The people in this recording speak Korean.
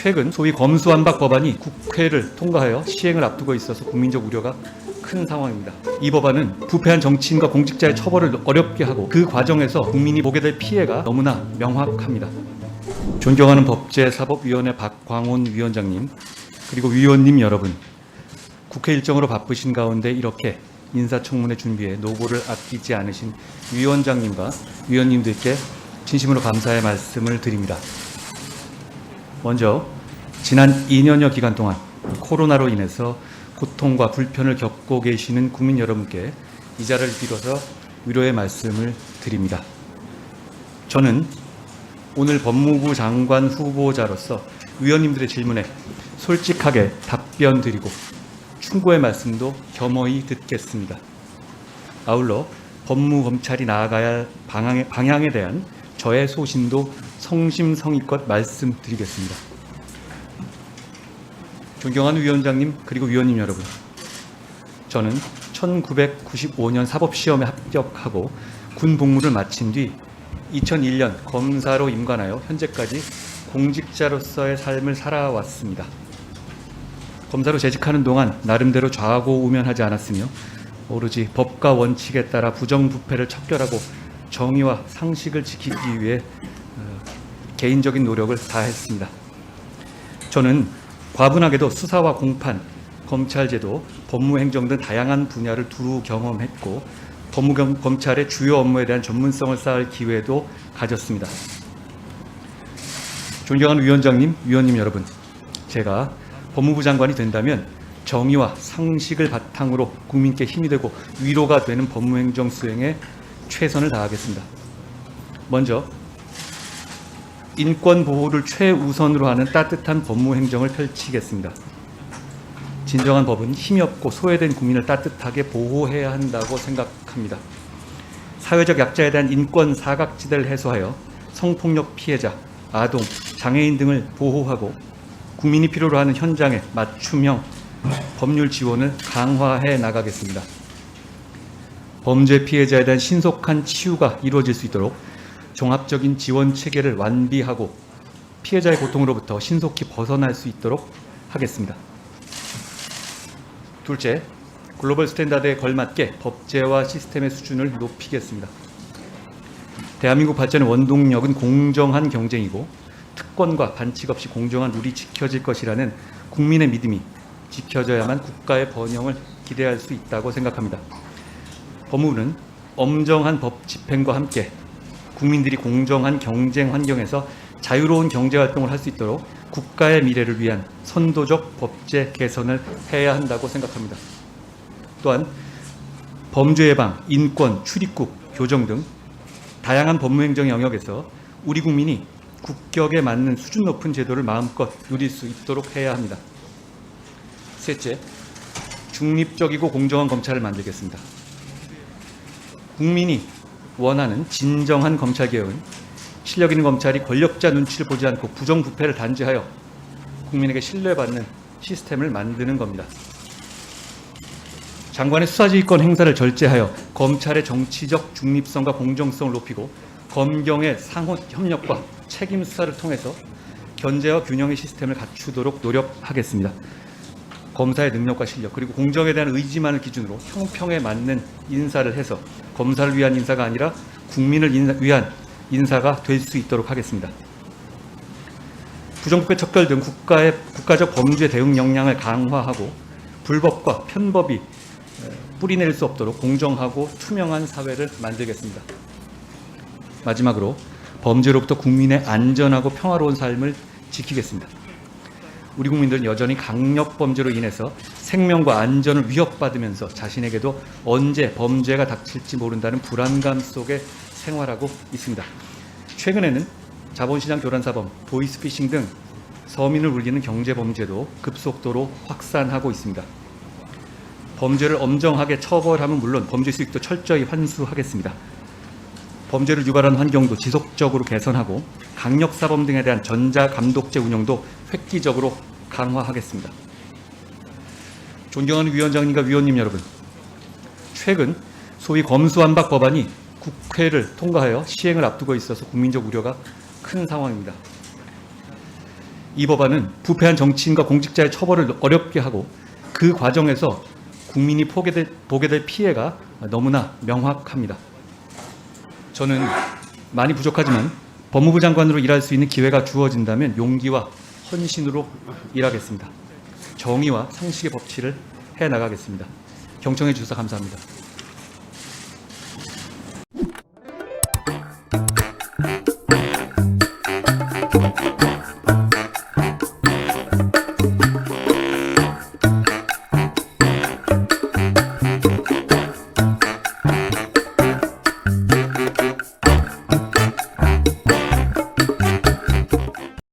최근 소위 검수완박 법안이 국회를 통과하여 시행을 앞두고 있어서 국민적 우려가 큰 상황입니다. 이 법안은 부패한 정치인과 공직자의 처벌을 어렵게 하고 그 과정에서 국민이 보게 될 피해가 너무나 명확합니다. 존경하는 법제사법위원회 박광온 위원장님, 그리고 위원님 여러분, 국회 일정으로 바쁘신 가운데 이렇게 인사청문회 준비에 노고를 아끼지 않으신 위원장님과 위원님들께 진심으로 감사의 말씀을 드립니다. 먼저 지난 2년여 기간 동안 코로나로 인해서 고통과 불편을 겪고 계시는 국민 여러분께 이 자리를 빌어서 위로의 말씀을 드립니다. 저는 오늘 법무부 장관 후보자로서 위원님들의 질문에 솔직하게 답변 드리고 충고의 말씀도 겸허히 듣겠습니다. 아울러 법무검찰이 나아가야 할 방향에 대한 저의 소신도 성심성의껏 말씀드리겠습니다. 존경하는 위원장님 그리고 위원님 여러분, 저는 1995년 사법시험에 합격하고 군 복무를 마친 뒤 2001년 검사로 임관하여 현재까지 공직자로서의 삶을 살아왔습니다. 검사로 재직하는 동안 나름대로 좌고우면하지 않았으며 오로지 법과 원칙에 따라 부정부패를 척결하고 정의와 상식을 지키기 위해 개인적인 노력을 다했습니다. 저는 과분하게도 수사와 공판, 검찰제도, 법무행정 등 다양한 분야를 두루 경험했고 법무검찰의 주요 업무에 대한 전문성을 쌓을 기회도 가졌습니다. 존경하는 위원장님, 위원님 여러분, 제가 법무부 장관이 된다면 정의와 상식을 바탕으로 국민께 힘이 되고 위로가 되는 법무행정 수행에 최선을 다하겠습니다. 먼저 인권 보호를 최우선으로 하는 따뜻한 법무행정을 펼치겠습니다. 진정한 법은 힘이 없고 소외된 국민을 따뜻하게 보호해야 한다고 생각합니다. 사회적 약자에 대한 인권 사각지대를 해소하여 성폭력 피해자, 아동, 장애인 등을 보호하고 국민이 필요로 하는 현장에 맞춤형 법률 지원을 강화해 나가겠습니다. 범죄 피해자에 대한 신속한 치유가 이루어질 수 있도록 종합적인 지원 체계를 완비하고 피해자의 고통으로부터 신속히 벗어날 수 있도록 하겠습니다. 둘째, 글로벌 스탠다드에 걸맞게 법제화 시스템의 수준을 높이겠습니다. 대한민국 발전의 원동력은 공정한 경쟁이고 특권과 반칙 없이 공정한 룰이 지켜질 것이라는 국민의 믿음이 지켜져야만 국가의 번영을 기대할 수 있다고 생각합니다. 법무부는 엄정한 법 집행과 함께 국민들이 공정한 경쟁 환경에서 자유로운 경제활동을 할 수 있도록 국가의 미래를 위한 선도적 법제 개선을 해야 한다고 생각합니다. 또한 범죄 예방, 인권, 출입국, 교정 등 다양한 법무행정 영역에서 우리 국민이 국격에 맞는 수준 높은 제도를 마음껏 누릴 수 있도록 해야 합니다. 셋째, 중립적이고 공정한 검찰을 만들겠습니다. 국민이 원하는 진정한 검찰개혁은 실력 있는 검찰이 권력자 눈치를 보지 않고 부정부패를 단죄하여 국민에게 신뢰받는 시스템을 만드는 겁니다. 장관의 수사지휘권 행사를 절제하여 검찰의 정치적 중립성과 공정성을 높이고 검경의 상호 협력과 책임 수사를 통해서 견제와 균형의 시스템을 갖추도록 노력하겠습니다. 검사의 능력과 실력 그리고 공정에 대한 의지만을 기준으로 형평에 맞는 인사를 해서 검사를 위한 인사가 아니라 국민을 위한 인사가 될 수 있도록 하겠습니다. 부정부패 척결 등 국가적 범죄 대응 역량을 강화하고 불법과 편법이 뿌리내릴 수 없도록 공정하고 투명한 사회를 만들겠습니다. 마지막으로 범죄로부터 국민의 안전하고 평화로운 삶을 지키겠습니다. 우리 국민들은 여전히 강력 범죄로 인해서 생명과 안전을 위협받으면서 자신에게도 언제 범죄가 닥칠지 모른다는 불안감 속에 생활하고 있습니다. 최근에는 자본시장 교란사범, 보이스피싱 등 서민을 울리는 경제범죄도 급속도로 확산하고 있습니다. 범죄를 엄정하게 처벌하면 물론 범죄 수익도 철저히 환수하겠습니다. 범죄를 유발하는 환경도 지속적으로 개선하고 강력사범 등에 대한 전자감독제 운영도 획기적으로 강화하겠습니다. 존경하는 위원장님과 위원님 여러분, 최근 소위 검수완박 법안이 국회를 통과하여 시행을 앞두고 있어서 국민적 우려가 큰 상황입니다. 이 법안은 부패한 정치인과 공직자의 처벌을 어렵게 하고 그 과정에서 국민이 보게 될 피해가 너무나 명확합니다. 저는 많이 부족하지만 법무부 장관으로 일할 수 있는 기회가 주어진다면 용기와 헌신으로 일하겠습니다. 정의와 상식의 법치를 해나가겠습니다. 경청해 주셔서 감사합니다.